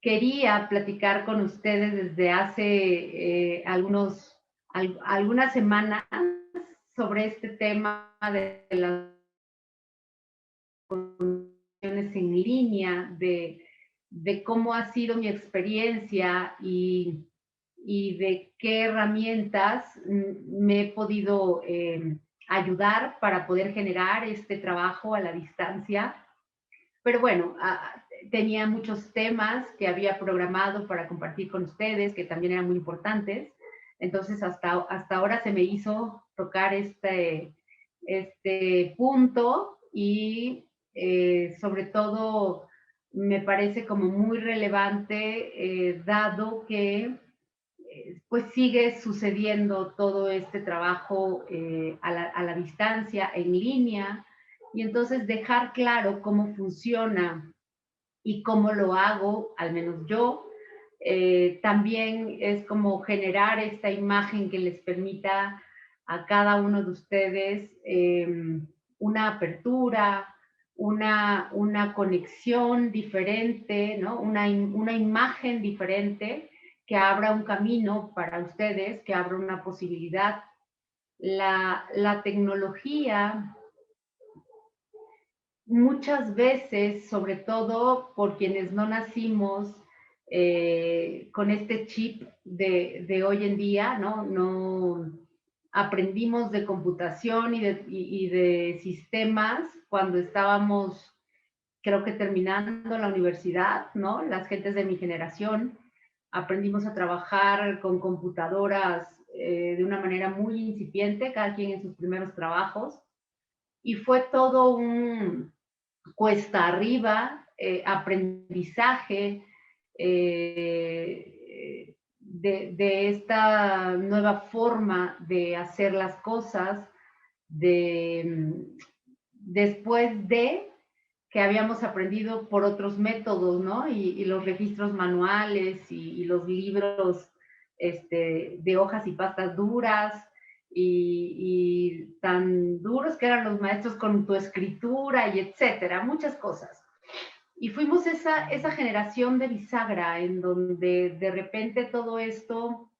quería platicar con ustedes desde hace algunas semanas sobre este tema de las formaciones en línea, de cómo ha sido mi experiencia y de qué herramientas me he podido ayudar para poder generar este trabajo a la distancia. Pero bueno, tenía muchos temas que había programado para compartir con ustedes, que también eran muy importantes. Entonces, hasta ahora se me hizo tocar este punto y sobre todo me parece como muy relevante, dado que pues sigue sucediendo todo este trabajo a la distancia, en línea, y entonces dejar claro cómo funciona y cómo lo hago, al menos yo, también es como generar esta imagen que les permita a cada uno de ustedes una apertura, una conexión diferente, ¿no? Una imagen diferente que abra un camino para ustedes, que abra una posibilidad. La tecnología muchas veces, sobre todo por quienes no nacimos con este chip de hoy en día, ¿no? No aprendimos de computación y de sistemas cuando estábamos, creo que terminando la universidad, ¿no? Las gentes de mi generación aprendimos a trabajar con computadoras de una manera muy incipiente, cada quien en sus primeros trabajos, y fue todo un cuesta arriba, aprendizaje de esta nueva forma de hacer las cosas, después de que habíamos aprendido por otros métodos, ¿no? Y los registros manuales y los libros de hojas y pastas duras, y tan duros que eran los maestros con tu escritura y etcétera, muchas cosas. Y fuimos esa generación de bisagra en donde de repente todo esto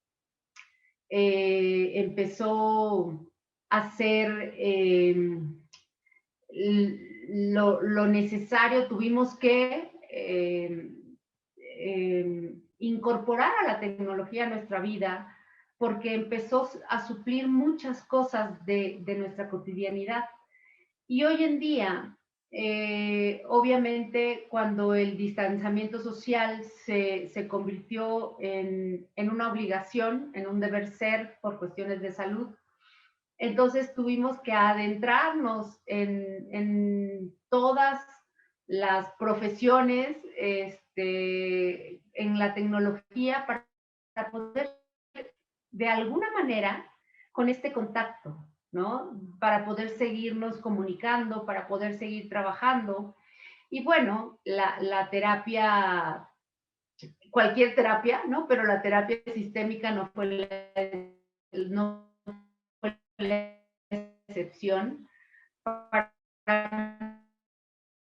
empezó a ser lo necesario. Tuvimos que incorporar a la tecnología a nuestra vida porque empezó a suplir muchas cosas de nuestra cotidianidad. Y hoy en día, obviamente, cuando el distanciamiento social se convirtió en una obligación, en un deber ser por cuestiones de salud, entonces tuvimos que adentrarnos en todas las profesiones, en la tecnología para poder, de alguna manera, con este contacto, ¿no? Para poder seguirnos comunicando, para poder seguir trabajando. Y bueno, la terapia, cualquier terapia, ¿no? Pero la terapia sistémica no fue la excepción. Para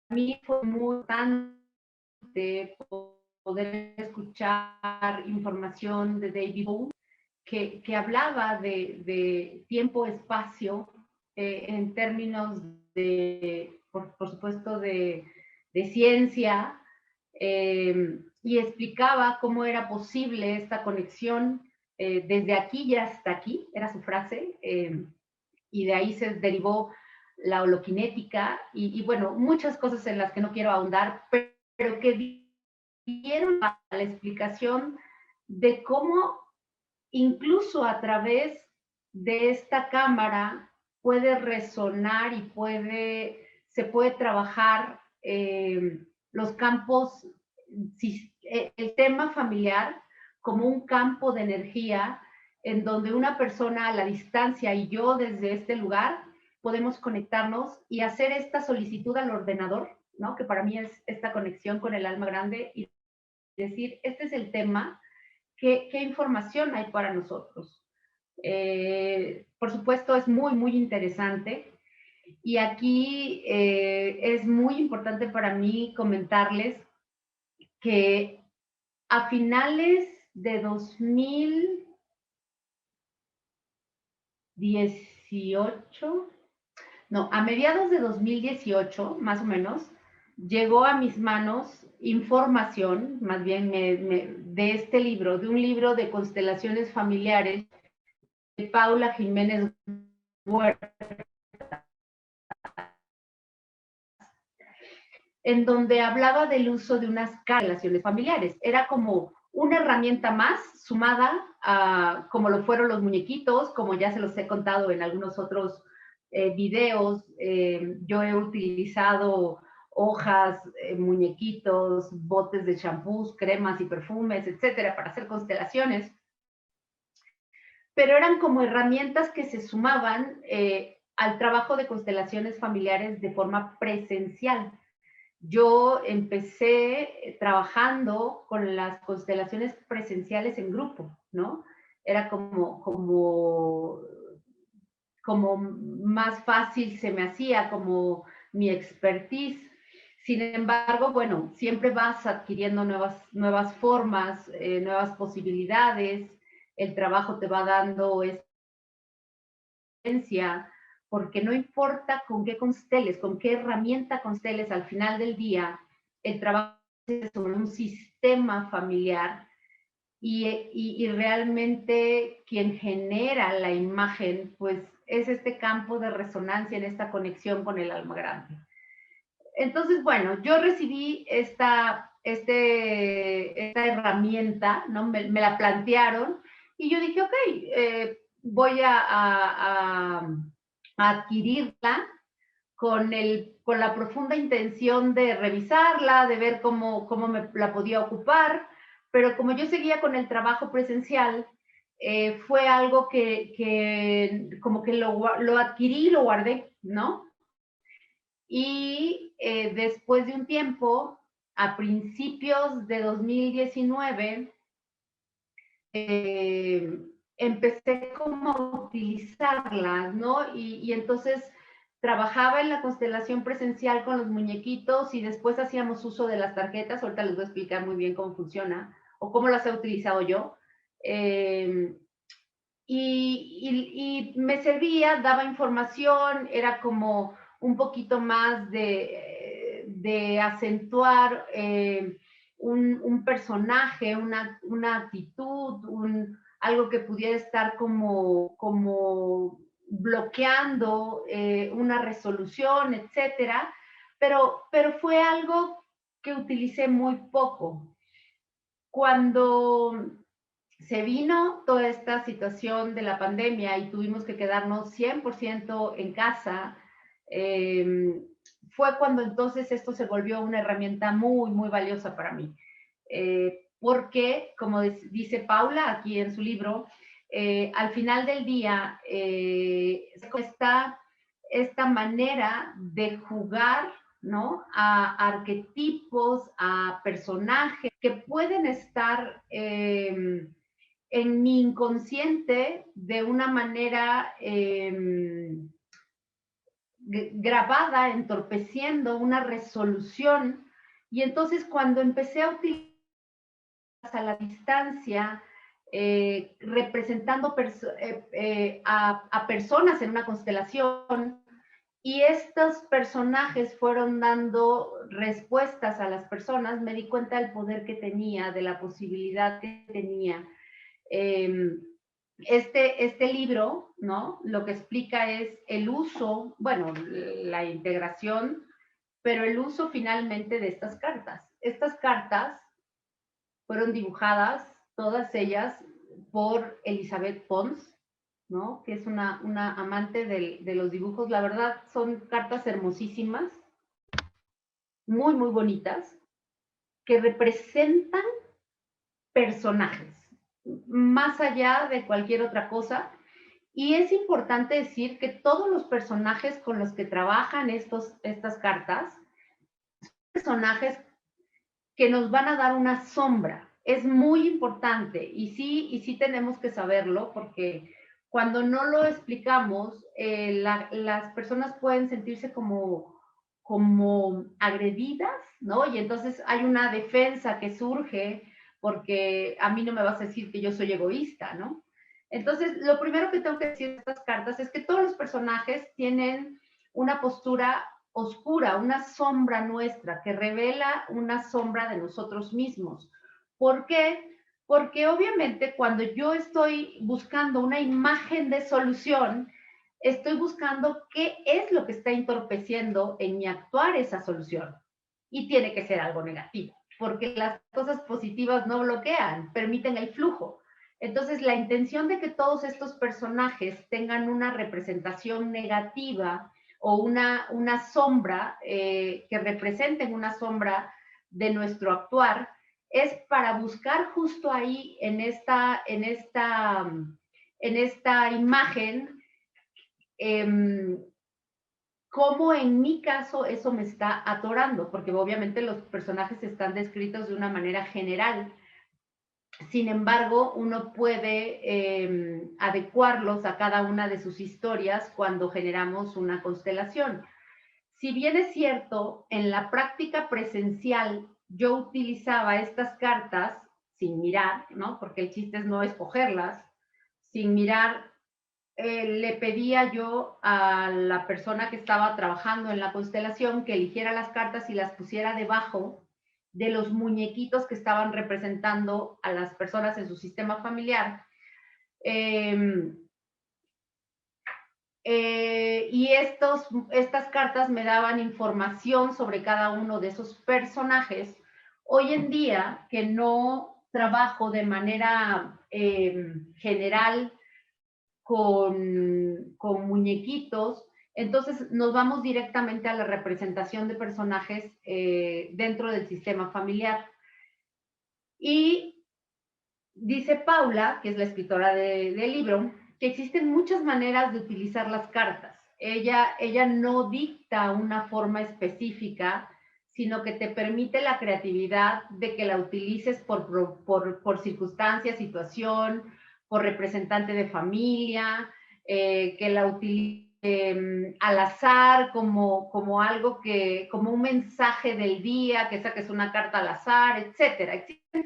mí fue muy importante poder escuchar información de David Bowie, que hablaba de tiempo-espacio en términos por supuesto, de ciencia, y explicaba cómo era posible esta conexión desde aquí y hasta aquí, era su frase, y de ahí se derivó la holoquinética y bueno, muchas cosas en las que no quiero ahondar, pero que dieron a la explicación de cómo incluso a través de esta cámara puede resonar y se puede trabajar los campos, el tema familiar como un campo de energía en donde una persona a la distancia y yo desde este lugar podemos conectarnos y hacer esta solicitud al ordenador, ¿no? Que para mí es esta conexión con el alma grande y decir, este es el tema, ¿qué información hay para nosotros? Por supuesto, es muy, muy interesante. Y aquí es muy importante para mí comentarles que a finales de 2018, no, a mediados de 2018, más o menos, llegó a mis manos información, más bien de este libro, de un libro de constelaciones familiares de Paula Jiménez Huerta, en donde hablaba del uso de unas relaciones familiares. Era como una herramienta más sumada a como lo fueron los muñequitos, como ya se los he contado en algunos otros videos. Yo he utilizado hojas, muñequitos, botes de champús, cremas y perfumes, etcétera, para hacer constelaciones. Pero eran como herramientas que se sumaban al trabajo de constelaciones familiares de forma presencial. Yo empecé trabajando con las constelaciones presenciales en grupo, ¿no? Era como más fácil se me hacía, como mi expertise. Sin embargo, bueno, siempre vas adquiriendo nuevas formas, nuevas posibilidades, el trabajo te va dando experiencia, porque no importa con qué consteles, con qué herramienta consteles, al final del día, el trabajo es sobre un sistema familiar y realmente quien genera la imagen, pues es este campo de resonancia en esta conexión con el alma grande. Entonces, bueno, yo recibí esta herramienta, ¿no? Me la plantearon y yo dije, ok, voy a adquirirla con la profunda intención de revisarla, de ver cómo me la podía ocupar, pero como yo seguía con el trabajo presencial, fue algo que como que lo adquirí, lo guardé, ¿no? Y después de un tiempo, a principios de 2019, empecé como a utilizarlas, ¿no? Y entonces trabajaba en la constelación presencial con los muñequitos y después hacíamos uso de las tarjetas. Ahorita les voy a explicar muy bien cómo funciona o cómo las he utilizado yo. Y me servía, daba información, era como un poquito más de acentuar un personaje, una actitud, algo que pudiera estar como bloqueando una resolución, etcétera, pero fue algo que utilicé muy poco. Cuando se vino toda esta situación de la pandemia y tuvimos que quedarnos 100% en casa, fue cuando entonces esto se volvió una herramienta muy, muy valiosa para mí. Porque, como dice Paula aquí en su libro, al final del día, esta manera de jugar, ¿no? A arquetipos, a personajes que pueden estar en mi inconsciente de una manera grabada, entorpeciendo una resolución. Y entonces cuando empecé a utilizar a la distancia, representando a personas en una constelación, y estos personajes fueron dando respuestas a las personas, me di cuenta del poder que tenía, de la posibilidad que tenía. Este libro, ¿no? Lo que explica es el uso, bueno, la integración, pero el uso finalmente de estas cartas. Estas cartas fueron dibujadas, todas ellas, por Elizabeth Pons, ¿no? Que es una amante de los dibujos. La verdad, son cartas hermosísimas, muy, muy bonitas, que representan personajes, más allá de cualquier otra cosa. Y es importante decir que todos los personajes con los que trabajan estas cartas, son personajes que nos van a dar una sombra. Es muy importante y sí tenemos que saberlo porque cuando no lo explicamos, las personas pueden sentirse como agredidas, ¿no? Y entonces hay una defensa que surge porque a mí no me vas a decir que yo soy egoísta, ¿no? Entonces, lo primero que tengo que decir de estas cartas es que todos los personajes tienen una postura oscura, una sombra nuestra, que revela una sombra de nosotros mismos. ¿Por qué? Porque obviamente cuando yo estoy buscando una imagen de solución, estoy buscando qué es lo que está entorpeciendo en mi actuar esa solución. Y tiene que ser algo negativo, porque las cosas positivas no bloquean, permiten el flujo. Entonces, la intención de que todos estos personajes tengan una representación negativa o una sombra, que representen una sombra de nuestro actuar, es para buscar justo ahí en esta imagen, cómo en mi caso eso me está atorando, porque obviamente los personajes están descritos de una manera general. Sin embargo, uno puede adecuarlos a cada una de sus historias cuando generamos una constelación. Si bien es cierto, en la práctica presencial yo utilizaba estas cartas sin mirar, ¿no? Porque el chiste es no escogerlas, sin mirar. Le pedía yo a la persona que estaba trabajando en la constelación que eligiera las cartas y las pusiera debajo de los muñequitos que estaban representando a las personas en su sistema familiar. Y estas cartas me daban información sobre cada uno de esos personajes. Hoy en día, que no trabajo de manera general con muñequitos, entonces nos vamos directamente a la representación de personajes dentro del sistema familiar. Y dice Paula, que es la escritora del libro, que existen muchas maneras de utilizar las cartas. Ella no dicta una forma específica, sino que te permite la creatividad de que la utilices por circunstancia, situación, por representante de familia, que la utilices al azar como algo como un mensaje del día, que saques una carta al azar, etcétera. Existen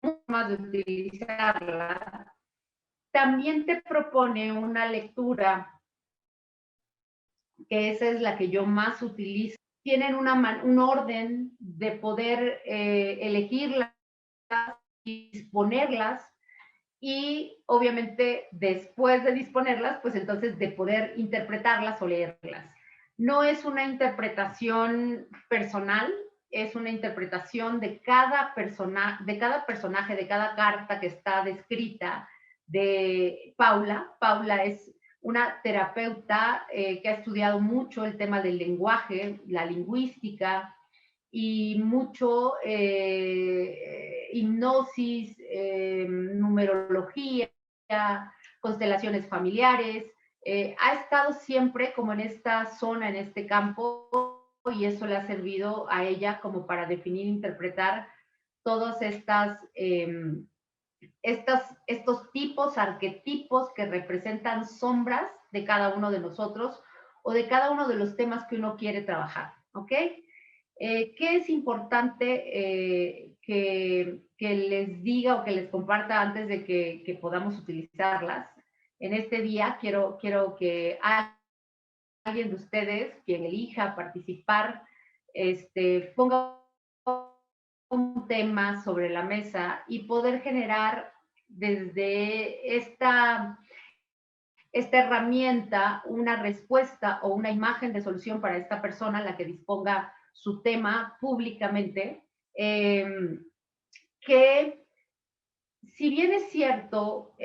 formas de utilizarla. También te propone una lectura, que esa es la que yo más utilizo. Tienen un orden de poder elegirlas y disponerlas, y obviamente después de disponerlas, pues entonces de poder interpretarlas o leerlas. No es una interpretación personal, es una interpretación de cada personaje, de cada carta que está descrita de Paula. Paula es una terapeuta que ha estudiado mucho el tema del lenguaje, la lingüística, y mucho hipnosis, numerología, constelaciones familiares. Ha estado siempre como en esta zona, en este campo, y eso le ha servido a ella como para definir e interpretar todos estos tipos, arquetipos que representan sombras de cada uno de nosotros o de cada uno de los temas que uno quiere trabajar, ¿ok? ¿Qué es importante que les diga o que les comparta antes de que podamos utilizarlas? En este día quiero que alguien de ustedes, quien elija participar, ponga un tema sobre la mesa y poder generar desde esta herramienta una respuesta o una imagen de solución para esta persona, la que disponga su tema públicamente, que si bien es cierto,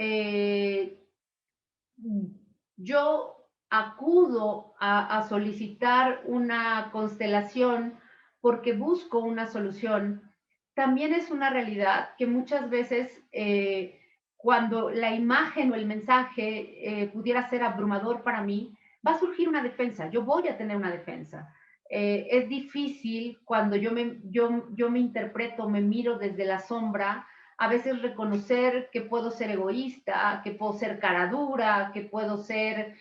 yo acudo a solicitar una constelación porque busco una solución, también es una realidad que muchas veces cuando la imagen o el mensaje pudiera ser abrumador para mí, va a surgir una defensa, yo voy a tener una defensa. Es difícil cuando yo me interpreto, me miro desde la sombra, a veces reconocer que puedo ser egoísta, que puedo ser cara dura, que puedo ser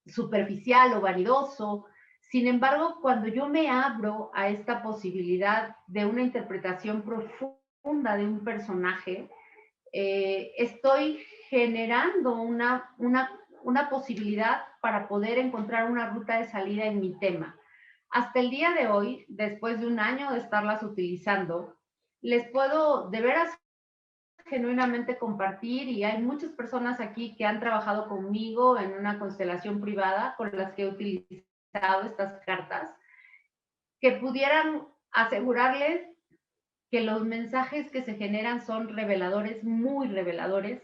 superficial o vanidoso. Sin embargo, cuando yo me abro a esta posibilidad de una interpretación profunda de un personaje, estoy generando una posibilidad para poder encontrar una ruta de salida en mi tema. Hasta el día de hoy, después de un año de estarlas utilizando, les puedo de veras genuinamente compartir, y hay muchas personas aquí que han trabajado conmigo en una constelación privada con las que he utilizado estas cartas, que pudieran asegurarles que los mensajes que se generan son reveladores, muy reveladores,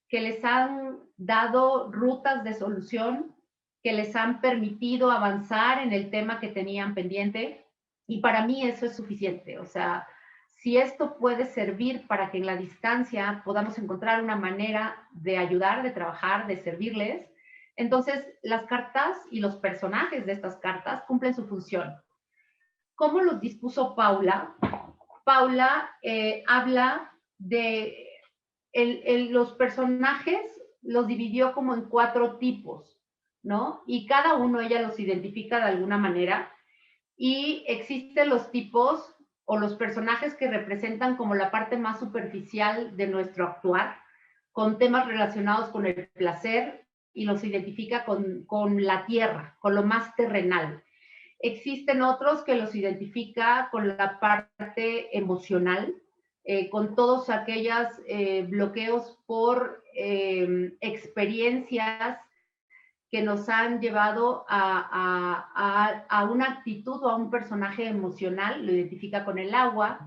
que les han dado rutas de solución, que les han permitido avanzar en el tema que tenían pendiente, y para mí eso es suficiente. O sea, si esto puede servir para que en la distancia podamos encontrar una manera de ayudar, de trabajar, de servirles, entonces las cartas y los personajes de estas cartas cumplen su función. ¿Cómo los dispuso Paula? Paula habla de los personajes, los dividió como en 4 tipos, ¿no? Y cada uno ella los identifica de alguna manera, y existen los tipos o los personajes que representan como la parte más superficial de nuestro actuar, con temas relacionados con el placer, y los identifica con la tierra, con lo más terrenal. Existen otros que los identifica con la parte emocional, con todos aquellos bloqueos por experiencias que nos han llevado a una actitud o a un personaje emocional, lo identifica con el agua.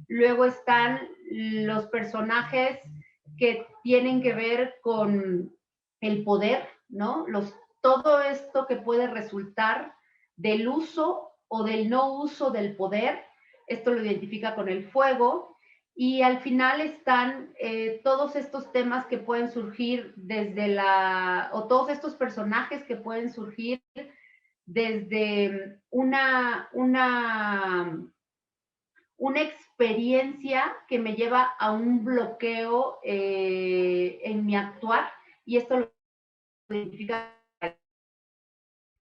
Luego están los personajes que tienen que ver con el poder, ¿no? Todo esto que puede resultar del uso o del no uso del poder, esto lo identifica con el fuego. Y al final están todos estos temas que pueden surgir o todos estos personajes que pueden surgir desde una experiencia que me lleva a un bloqueo en mi actuar, y esto lo identifica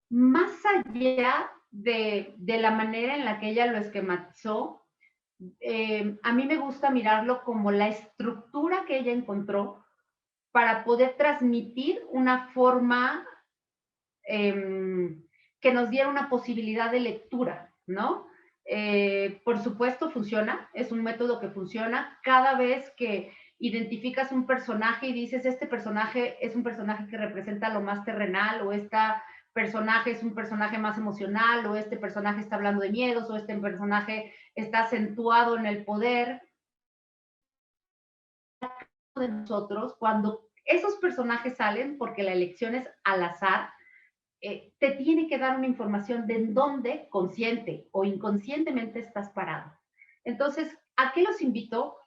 más allá de la manera en la que ella lo esquematizó. A mí me gusta mirarlo como la estructura que ella encontró para poder transmitir una forma que nos diera una posibilidad de lectura, ¿no? Por supuesto funciona, es un método que funciona. Cada vez que identificas un personaje y dices, este personaje es un personaje que representa lo más terrenal, o esta personaje es un personaje más emocional, o este personaje está hablando de miedos, o este personaje está acentuado en el poder de nosotros, cuando esos personajes salen, porque la elección es al azar, te tiene que dar una información de en dónde consciente o inconscientemente estás parado. Entonces, ¿a qué los invito?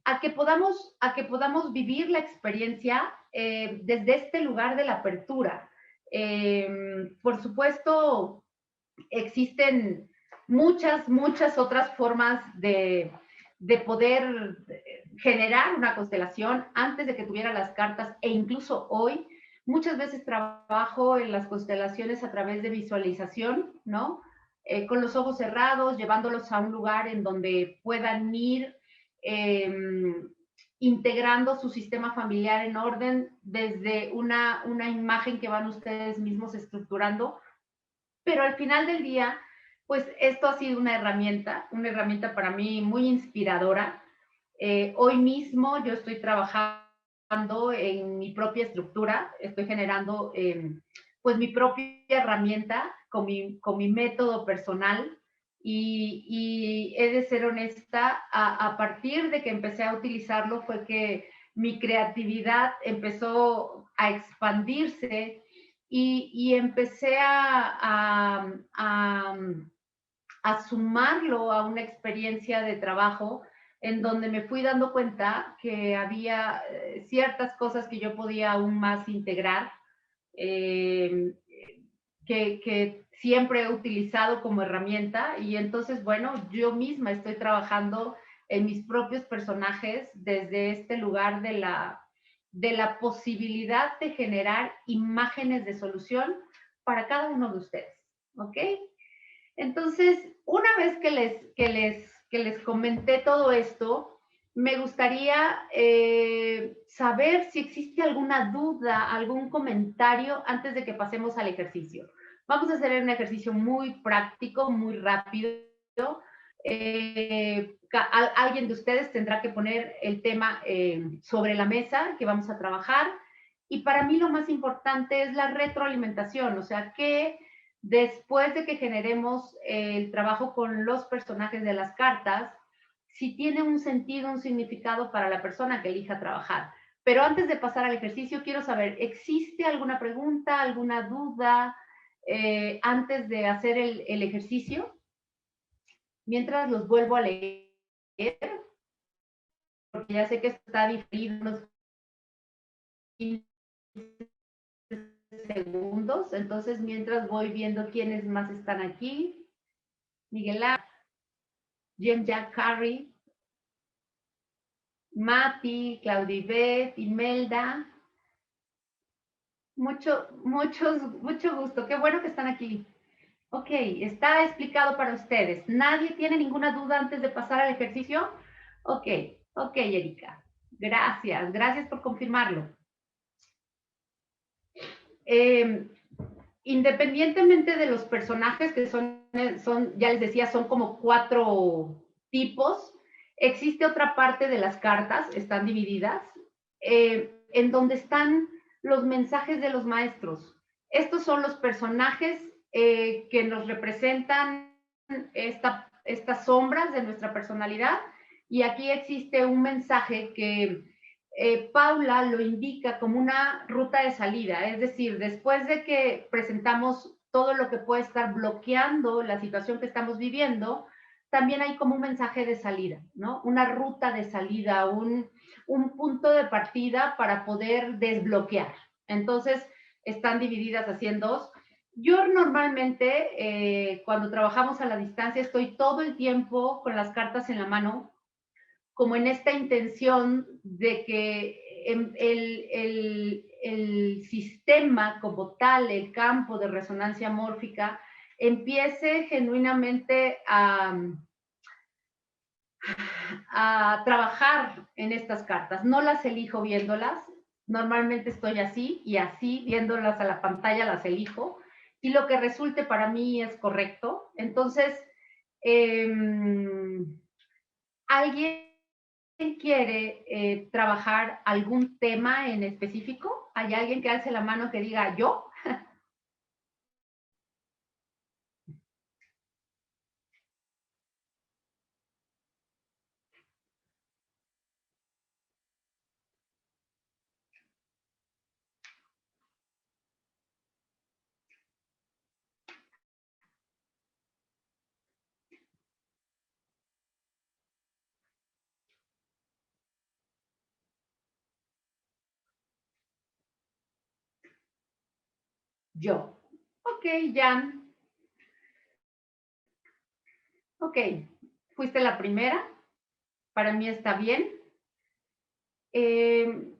A que podamos vivir la experiencia desde este lugar de la apertura. Por supuesto, existen muchas otras formas de poder generar una constelación antes de que tuviera las cartas, e incluso hoy. Muchas veces trabajo en las constelaciones a través de visualización, ¿no? Con los ojos cerrados, llevándolos a un lugar en donde puedan ir eh, integrando su sistema familiar en orden desde una imagen que van ustedes mismos estructurando. Pero al final del día, pues esto ha sido una herramienta para mí muy inspiradora. Hoy mismo yo estoy trabajando en mi propia estructura, estoy generando pues mi propia herramienta con mi método personal, y he de ser honesta, a partir de que empecé a utilizarlo fue que mi creatividad empezó a expandirse, y empecé a sumarlo a una experiencia de trabajo en donde me fui dando cuenta que había ciertas cosas que yo podía aún más integrar, eh, que siempre he utilizado como herramienta. Y entonces, bueno, yo misma estoy trabajando en mis propios personajes desde este lugar de la posibilidad de generar imágenes de solución para cada uno de ustedes. ¿ok? Entonces, una vez que les comenté todo esto, me gustaría saber si existe alguna duda, algún comentario antes de que pasemos al ejercicio. Vamos a hacer un ejercicio muy práctico, muy rápido. Alguien de ustedes tendrá que poner el tema sobre la mesa que vamos a trabajar. Y para mí lo más importante es la retroalimentación, o sea, que después de que generemos el trabajo con los personajes de las cartas, si tiene un sentido, un significado para la persona que elija trabajar. Pero antes de pasar al ejercicio, quiero saber, ¿existe alguna pregunta, alguna duda antes de hacer el ejercicio? Mientras los vuelvo a leer, porque ya sé que está diferido unos 15 segundos, entonces mientras voy viendo quiénes más están aquí, Miguel Ángel, Jim Jack Carrey, Mati, Claudibeth, Imelda, mucho gusto, qué bueno que están aquí. Ok, está explicado para ustedes. ¿Nadie tiene ninguna duda antes de pasar al ejercicio? Ok, ok, Erika. Gracias por confirmarlo. Eh, Independientemente de los personajes que ya les decía, son como 4 tipos, existe otra parte de las cartas, están divididas, en donde están los mensajes de los maestros. Estos son los personajes que nos representan estas sombras de nuestra personalidad, y aquí existe un mensaje que Paula lo indica como una ruta de salida, es decir, después de que presentamos todo lo que puede estar bloqueando la situación que estamos viviendo, también hay como un mensaje de salida, ¿no? Una ruta de salida, un punto de partida para poder desbloquear. Entonces, están divididas así en dos. Yo normalmente, cuando trabajamos a la distancia, estoy todo el tiempo con las cartas en la mano, como en esta intención de que el sistema como tal, el campo de resonancia mórfica, empiece genuinamente a trabajar en estas cartas. No las elijo viéndolas, normalmente estoy así y así, viéndolas a la pantalla las elijo, y lo que resulte para mí es correcto. Entonces, eh, ¿alguien quiere trabajar algún tema en específico? ¿Hay alguien que alce la mano que diga yo? Yo. Ok, Jan. Ok, fuiste la primera. Para mí está bien. Eh,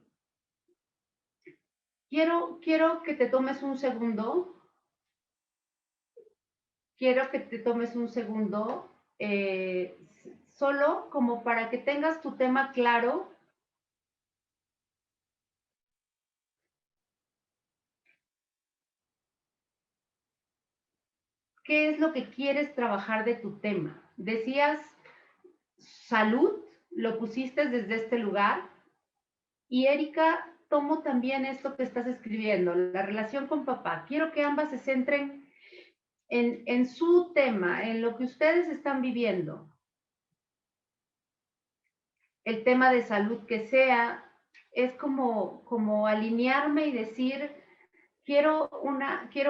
quiero que te tomes un segundo. Quiero que te tomes un segundo, solo como para que tengas tu tema claro. ¿Qué es lo que quieres trabajar de tu tema? Decías salud, lo pusiste desde este lugar. Y Erika, tomo también esto que estás escribiendo, la relación con papá. Quiero que ambas se centren en su tema, en lo que ustedes están viviendo. El tema de salud que sea, es como alinearme y decir, quiero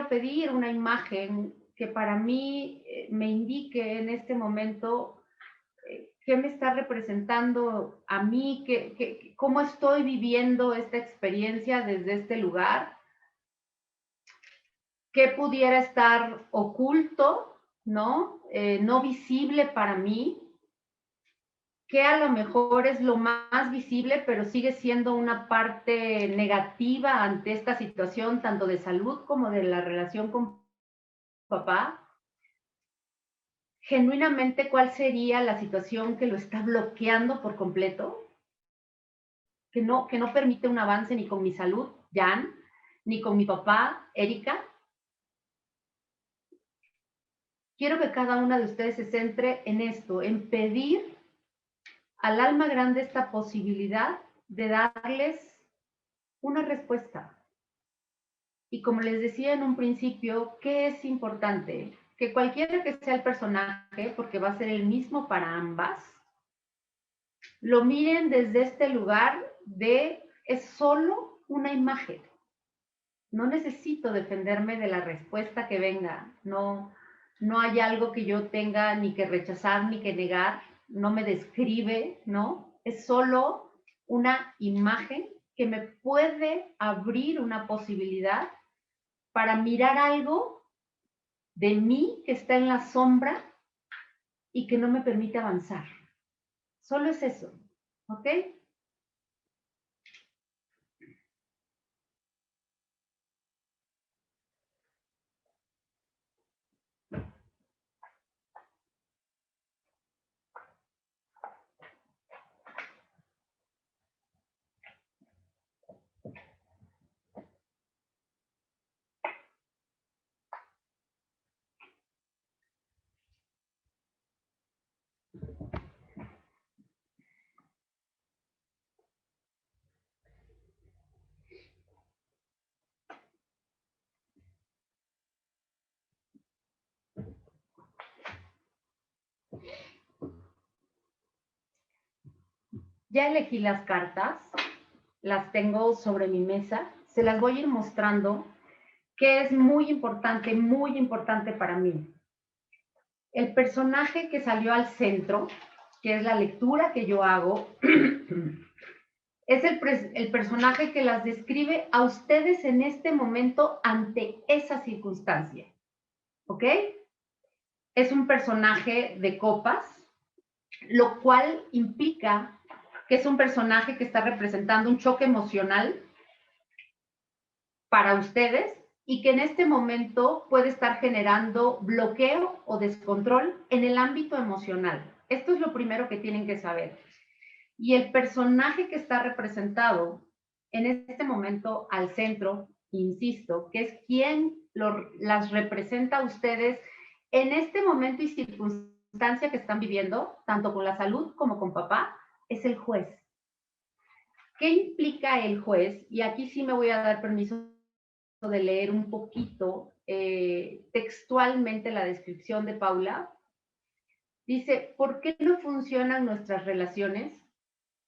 pedir una imagen que para mí me indique en este momento qué me está representando a mí, cómo estoy viviendo esta experiencia desde este lugar, qué pudiera estar oculto, ¿no? No visible para mí, que a lo mejor es lo más visible, pero sigue siendo una parte negativa ante esta situación, tanto de salud como de la relación con papá, genuinamente cuál sería la situación que lo está bloqueando por completo, que no permite un avance ni con mi salud, Jan, ni con mi papá, Erika. Quiero que cada una de ustedes se centre en esto, en pedir al alma grande esta posibilidad de darles una respuesta. Y como les decía en un principio, ¿qué es importante? Que cualquiera que sea el personaje, porque va a ser el mismo para ambas, lo miren desde este lugar de es solo una imagen. No necesito defenderme de la respuesta que venga. No hay algo que yo tenga ni que rechazar ni que negar. No me describe, ¿no? Es solo una imagen que me puede abrir una posibilidad para mirar algo de mí que está en la sombra y que no me permite avanzar. Solo es eso, ¿ok? Ya elegí las cartas, las tengo sobre mi mesa, se las voy a ir mostrando, que es muy importante para mí. El personaje que salió al centro, que es la lectura que yo hago, es el personaje que las describe a ustedes en este momento ante esa circunstancia, ¿ok? Es un personaje de copas, lo cual implica que es un personaje que está representando un choque emocional para ustedes y que en este momento puede estar generando bloqueo o descontrol en el ámbito emocional. Esto es lo primero que tienen que saber. Y el personaje que está representado en este momento al centro, insisto, que es quien las representa a ustedes en este momento y circunstancia que están viviendo, tanto con la salud como con papá, es el juez. ¿Qué implica el juez? Y aquí sí me voy a dar permiso de leer un poquito textualmente la descripción de Paula. Dice, ¿por qué no funcionan nuestras relaciones?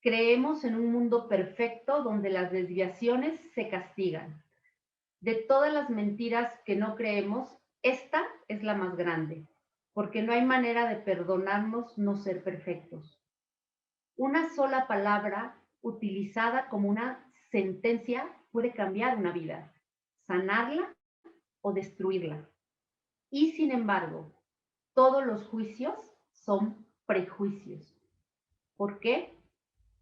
Creemos en un mundo perfecto donde las desviaciones se castigan. De todas las mentiras que no creemos, esta es la más grande, porque no hay manera de perdonarnos no ser perfectos. Una sola palabra utilizada como una sentencia puede cambiar una vida, sanarla o destruirla. Y sin embargo, todos los juicios son prejuicios. ¿Por qué?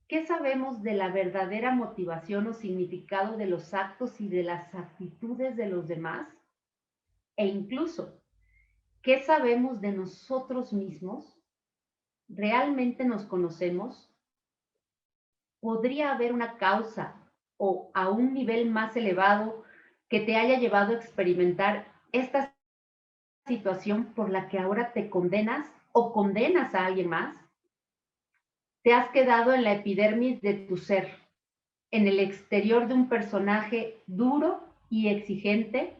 ¿Qué sabemos de la verdadera motivación o significado de los actos y de las actitudes de los demás? E incluso, ¿qué sabemos de nosotros mismos? ¿Realmente nos conocemos? ¿Podría haber una causa o a un nivel más elevado que te haya llevado a experimentar esta situación por la que ahora te condenas o condenas a alguien más? Te has quedado en la epidermis de tu ser, en el exterior de un personaje duro y exigente,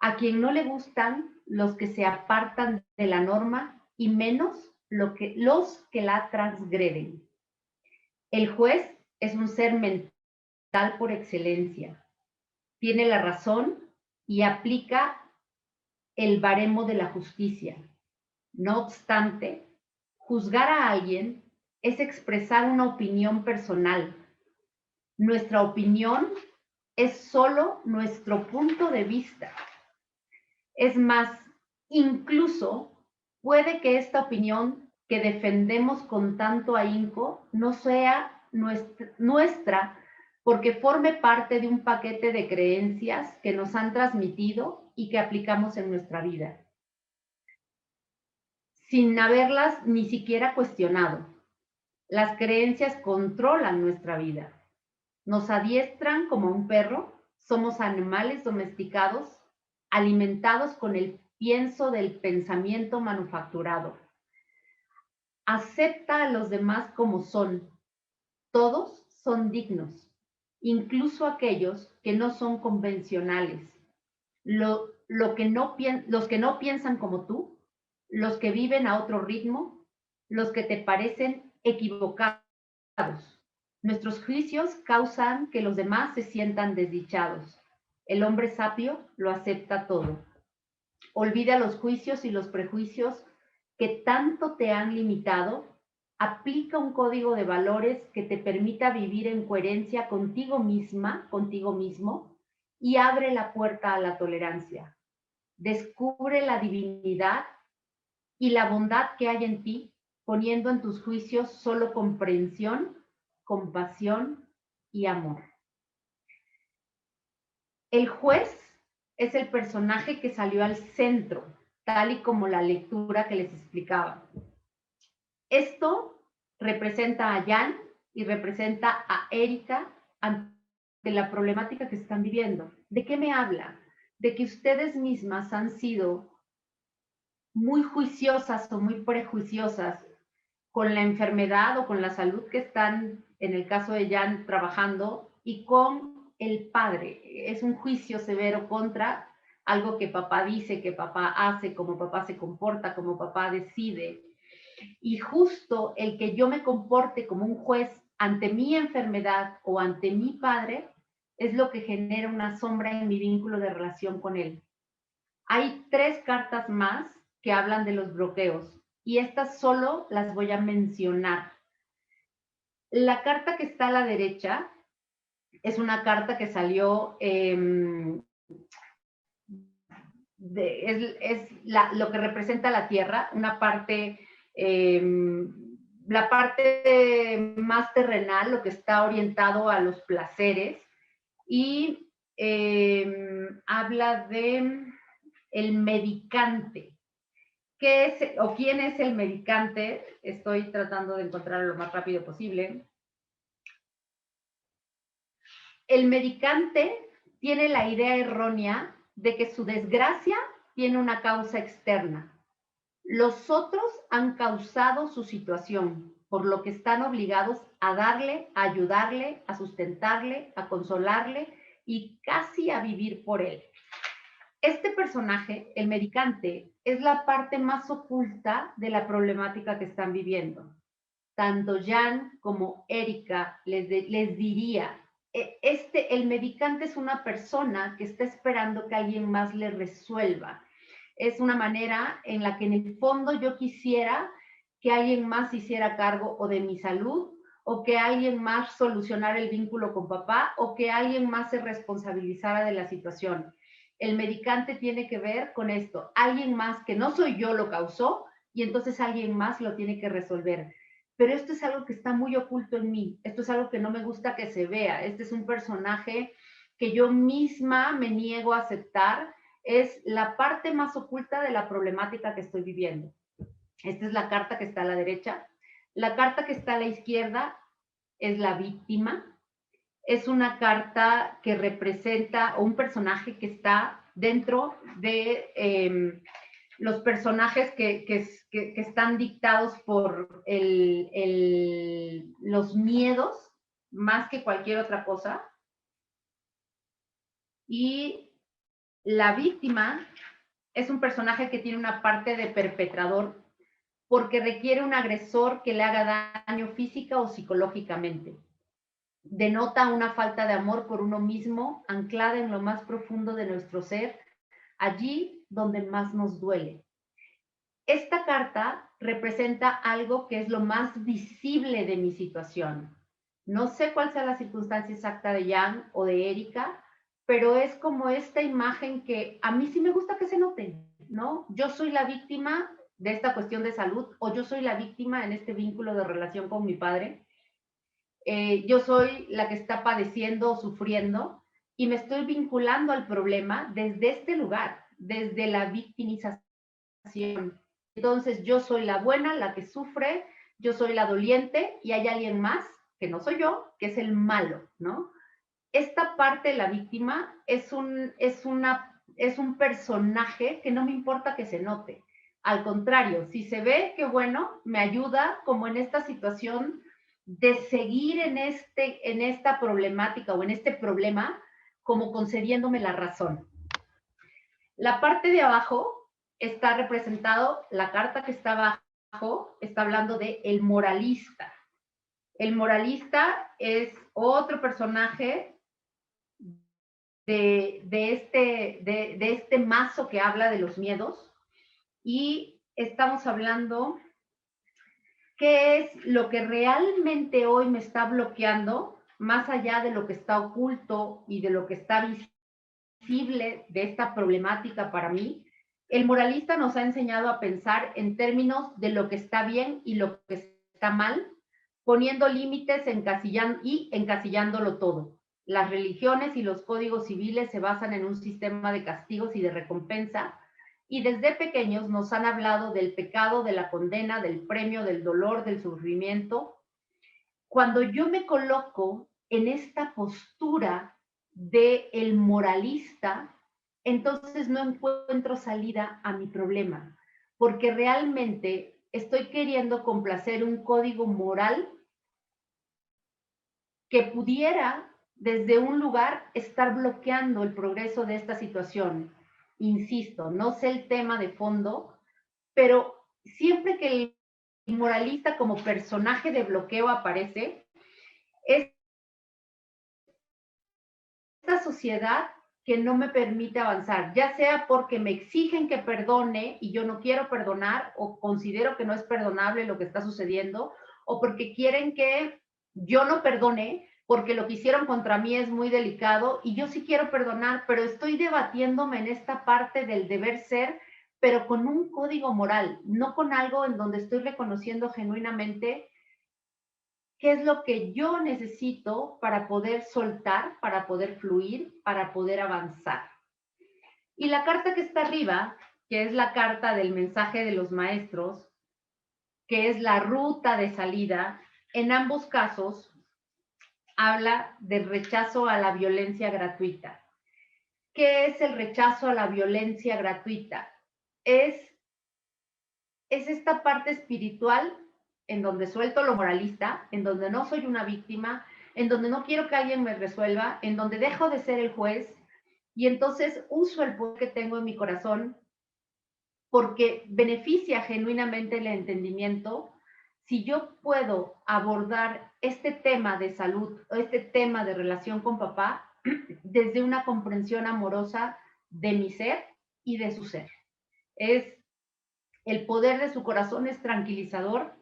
a quien no le gustan los que se apartan de la norma y menos los que la transgreden. El juez es un ser mental por excelencia. Tiene la razón y aplica el baremo de la justicia. No obstante, juzgar a alguien es expresar una opinión personal. Nuestra opinión es solo nuestro punto de vista. Es más, incluso puede que esta opinión que defendemos con tanto ahínco no sea nuestra porque forme parte de un paquete de creencias que nos han transmitido y que aplicamos en nuestra vida. sin haberlas ni siquiera cuestionado. Las creencias controlan nuestra vida. Nos adiestran como un perro, somos animales domesticados, alimentados con el pienso del pensamiento manufacturado. Acepta a los demás como son. Todos son dignos, incluso aquellos que no son convencionales. Los que no piensan como tú, los que viven a otro ritmo, los que te parecen equivocados. Nuestros juicios causan que los demás se sientan desdichados. El hombre sabio lo acepta todo. Olvida los juicios y los prejuicios que tanto te han limitado. Aplica un código de valores que te permita vivir en coherencia contigo misma, contigo mismo, y abre la puerta a la tolerancia. Descubre la divinidad y la bondad que hay en ti, poniendo en tus juicios solo comprensión, compasión y amor. El juez es el personaje que salió al centro, tal y como la lectura que les explicaba. Esto representa a Jan y representa a Erika ante la problemática que están viviendo. ¿De qué me habla? De que ustedes mismas han sido muy juiciosas o muy prejuiciosas con la enfermedad o con la salud que están, en el caso de Jan, trabajando, y con el padre. Es un juicio severo contra algo que papá dice, que papá hace, cómo papá se comporta, cómo papá decide. Y justo el que yo me comporte como un juez ante mi enfermedad o ante mi padre es lo que genera una sombra en mi vínculo de relación con él. Hay 3 cartas más que hablan de los bloqueos y estas solo las voy a mencionar. La carta que está a la derecha es una carta que salió, lo que representa la tierra, una parte, la parte más terrenal, lo que está orientado a los placeres, y habla de el medicante. ¿Qué es o quién es el medicante? Estoy tratando de encontrarlo lo más rápido posible. El medicante tiene la idea errónea de que su desgracia tiene una causa externa. Los otros han causado su situación, por lo que están obligados a darle, a ayudarle, a sustentarle, a consolarle y casi a vivir por él. Este personaje, el medicante, es la parte más oculta de la problemática que están viviendo. Tanto Jan como Erika les diría, el medicante es una persona que está esperando que alguien más le resuelva. Es una manera en la que en el fondo yo quisiera que alguien más hiciera cargo o de mi salud, o que alguien más solucionara el vínculo con papá, o que alguien más se responsabilizara de la situación. El medicante tiene que ver con esto. Alguien más que no soy yo lo causó y entonces alguien más lo tiene que resolver. Pero esto es algo que está muy oculto en mí. Esto es algo que no me gusta que se vea. Este es un personaje que yo misma me niego a aceptar. Es la parte más oculta de la problemática que estoy viviendo. Esta es la carta que está a la derecha. La carta que está a la izquierda es la víctima. Es una carta que representa un personaje que está dentro de los personajes que están dictados por los miedos más que cualquier otra cosa. Y la víctima es un personaje que tiene una parte de perpetrador porque requiere un agresor que le haga daño física o psicológicamente. Denota una falta de amor por uno mismo, anclada en lo más profundo de nuestro ser, allí donde más nos duele. Esta carta representa algo que es lo más visible de mi situación. No sé cuál sea la circunstancia exacta de Jan o de Erika, pero es como esta imagen que a mí sí me gusta que se note, ¿no? Yo soy la víctima de esta cuestión de salud o yo soy la víctima en este vínculo de relación con mi padre. Yo soy la que está padeciendo o sufriendo y me estoy vinculando al problema desde este lugar, desde la victimización. entonces yo soy la buena, la que sufre, yo soy la doliente y hay alguien más, que no soy yo, que es el malo, ¿no? Esta parte de la víctima es un personaje que no me importa que se note. Al contrario, si se ve, que bueno, me ayuda como en esta situación de seguir en esta problemática o en este problema, como concediéndome la razón. La parte de abajo está representado, la carta que está abajo está hablando de el moralista. El moralista es otro personaje de este mazo que habla de los miedos y estamos hablando qué es lo que realmente hoy me está bloqueando, más allá de lo que está oculto y de lo que está visible de esta problemática para mí. El moralista nos ha enseñado a pensar en términos de lo que está bien y lo que está mal, poniendo límites y encasillándolo todo. Las religiones y los códigos civiles se basan en un sistema de castigos y de recompensa, y desde pequeños nos han hablado del pecado, de la condena, del premio, del dolor, del sufrimiento. Cuando yo me coloco en esta postura de el moralista, entonces no encuentro salida a mi problema, porque realmente estoy queriendo complacer un código moral que pudiera desde un lugar estar bloqueando el progreso de esta situación. Insisto, no sé el tema de fondo, pero siempre que el moralista como personaje de bloqueo aparece, es esta sociedad que no me permite avanzar, ya sea porque me exigen que perdone y yo no quiero perdonar o considero que no es perdonable lo que está sucediendo, o porque quieren que yo no perdone porque lo que hicieron contra mí es muy delicado y yo sí quiero perdonar, pero estoy debatiéndome en esta parte del deber ser, pero con un código moral, no con algo en donde estoy reconociendo genuinamente qué es lo que yo necesito para poder soltar, para poder fluir, para poder avanzar. Y la carta que está arriba, que es la carta del mensaje de los maestros, que es la ruta de salida, en ambos casos habla del rechazo a la violencia gratuita. ¿Qué es el rechazo a la violencia gratuita? Es esta parte espiritual en donde suelto lo moralista, en donde no soy una víctima, en donde no quiero que alguien me resuelva, en donde dejo de ser el juez y entonces uso el poder que tengo en mi corazón porque beneficia genuinamente el entendimiento. Si yo puedo abordar este tema de salud o este tema de relación con papá desde una comprensión amorosa de mi ser y de su ser. El poder de su corazón es tranquilizador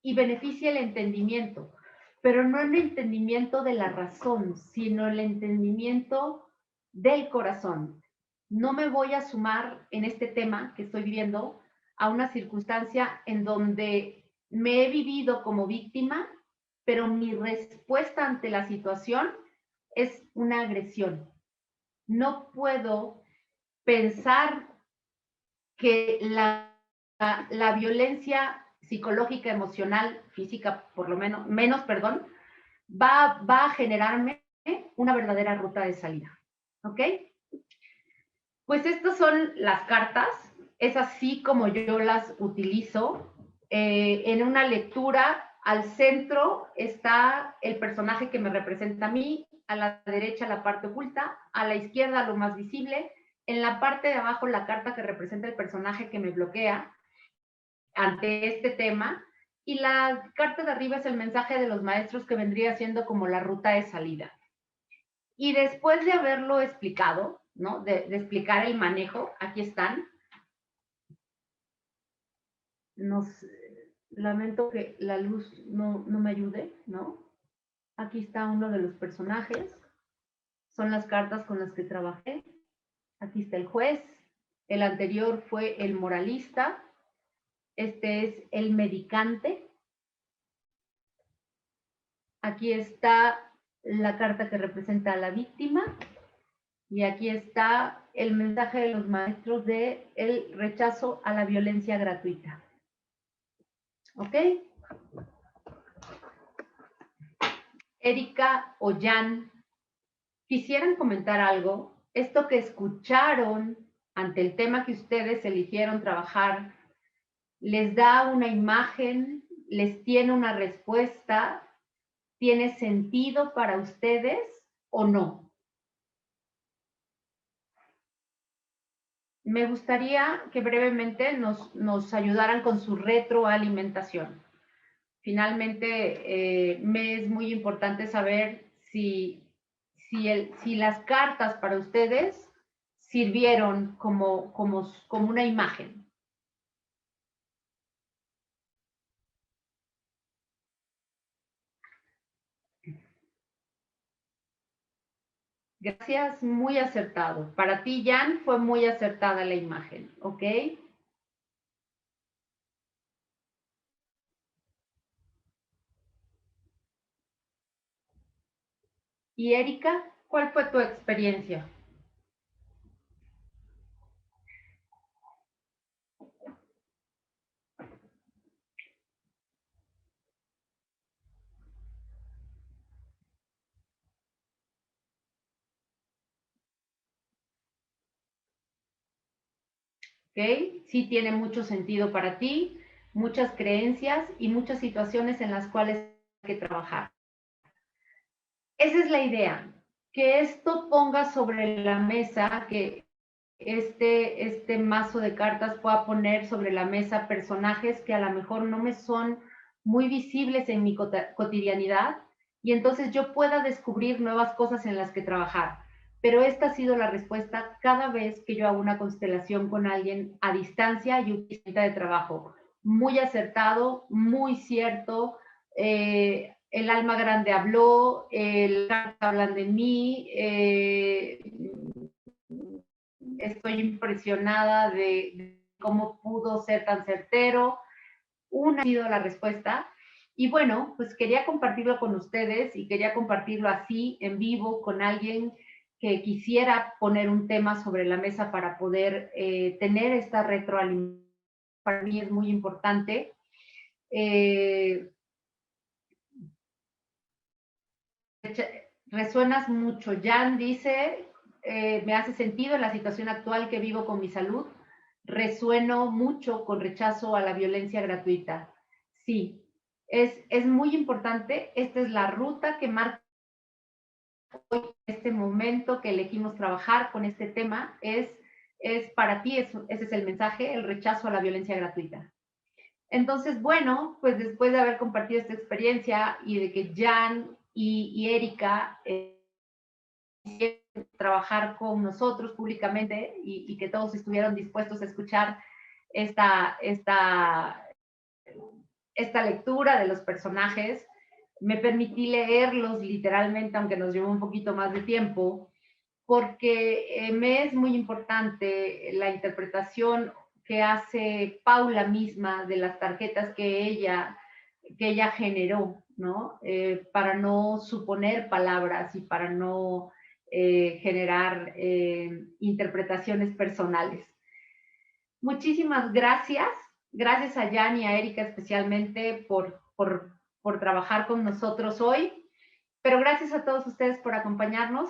y beneficia el entendimiento, pero no el entendimiento de la razón, sino el entendimiento del corazón. No me voy a sumar en este tema que estoy viviendo a una circunstancia en donde me he vivido como víctima, pero mi respuesta ante la situación es una agresión. No puedo pensar que la violencia psicológica, emocional, física, por lo menos, perdón, va a generarme una verdadera ruta de salida. ¿Ok? Pues estas son las cartas, es así como yo las utilizo. En una lectura, al centro está el personaje que me representa a mí, a la derecha la parte oculta, a la izquierda lo más visible, en la parte de abajo la carta que representa el personaje que me bloquea ante este tema, y la carta de arriba es el mensaje de los maestros que vendría siendo como la ruta de salida. Y después de haberlo explicado, ¿no? De explicar el manejo, aquí están. Lamento que la luz no me ayude, ¿no? Aquí está uno de los personajes, son las cartas con las que trabajé. Aquí está el juez, el anterior fue el moralista, este es el medicante. Aquí está la carta que representa a la víctima Y aquí está el mensaje de los maestros de el rechazo a la violencia gratuita. ¿Ok? Erika o Jan, ¿quisieran comentar algo? Esto que escucharon ante el tema que ustedes eligieron trabajar, ¿les da una imagen? ¿Les tiene una respuesta? ¿Tiene sentido para ustedes o no? Me gustaría que brevemente nos ayudaran con su retroalimentación. Finalmente, me es muy importante saber si las cartas para ustedes sirvieron como una imagen. Gracias, muy acertado. Para ti, Jan, fue muy acertada la imagen, ¿ok? Y Erika, ¿cuál fue tu experiencia? ¿Ok? Sí tiene mucho sentido para ti, muchas creencias y muchas situaciones en las cuales hay que trabajar. Esa es la idea, que esto ponga sobre la mesa, que este mazo de cartas pueda poner sobre la mesa personajes que a lo mejor no me son muy visibles en mi cotidianidad y entonces yo pueda descubrir nuevas cosas en las que trabajar. Pero esta ha sido la respuesta cada vez que yo hago una constelación con alguien a distancia y un de trabajo. Muy acertado, muy cierto. El alma grande habló, el carta hablan de mí, estoy impresionada de cómo pudo ser tan certero. Una ha sido la respuesta. Y bueno, pues quería compartirlo con ustedes y quería compartirlo así, en vivo, con alguien que quisiera poner un tema sobre la mesa para poder tener esta retroalimentación. Para mí es muy importante. Resuenas mucho. Jan dice, me hace sentido en la situación actual que vivo con mi salud. Resueno mucho con rechazo a la violencia gratuita. Sí, es muy importante. Esta es la ruta que marca hoy, este momento que elegimos trabajar con este tema. Es para ti, ese es el mensaje, el rechazo a la violencia gratuita. Entonces, bueno, pues después de haber compartido esta experiencia y de que Jan y Erika trabajar con nosotros públicamente y que todos estuvieron dispuestos a escuchar esta, esta, esta lectura de los personajes. Me permití leerlos literalmente, aunque nos llevó un poquito más de tiempo, porque me es muy importante la interpretación que hace Paula misma de las tarjetas que ella generó, ¿no? Para no suponer palabras y para no generar interpretaciones personales. Muchísimas gracias. Gracias a Jan y a Erika especialmente por trabajar con nosotros hoy. Pero gracias a todos ustedes por acompañarnos.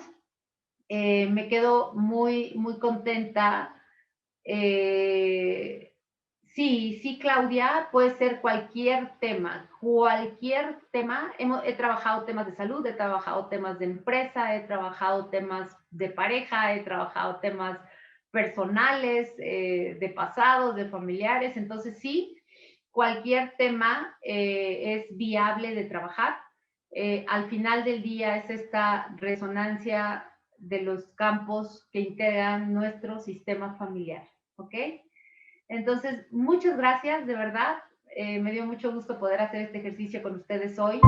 Me quedo muy contenta. Sí, Claudia, puede ser cualquier tema. He trabajado temas de salud, he trabajado temas de empresa, he trabajado temas de pareja, he trabajado temas personales, de pasados, de familiares. Entonces, sí, cualquier tema es viable de trabajar. Al final del día es esta resonancia de los campos que integran nuestro sistema familiar, ¿ok? Entonces, muchas gracias, de verdad. Me dio mucho gusto poder hacer este ejercicio con ustedes hoy.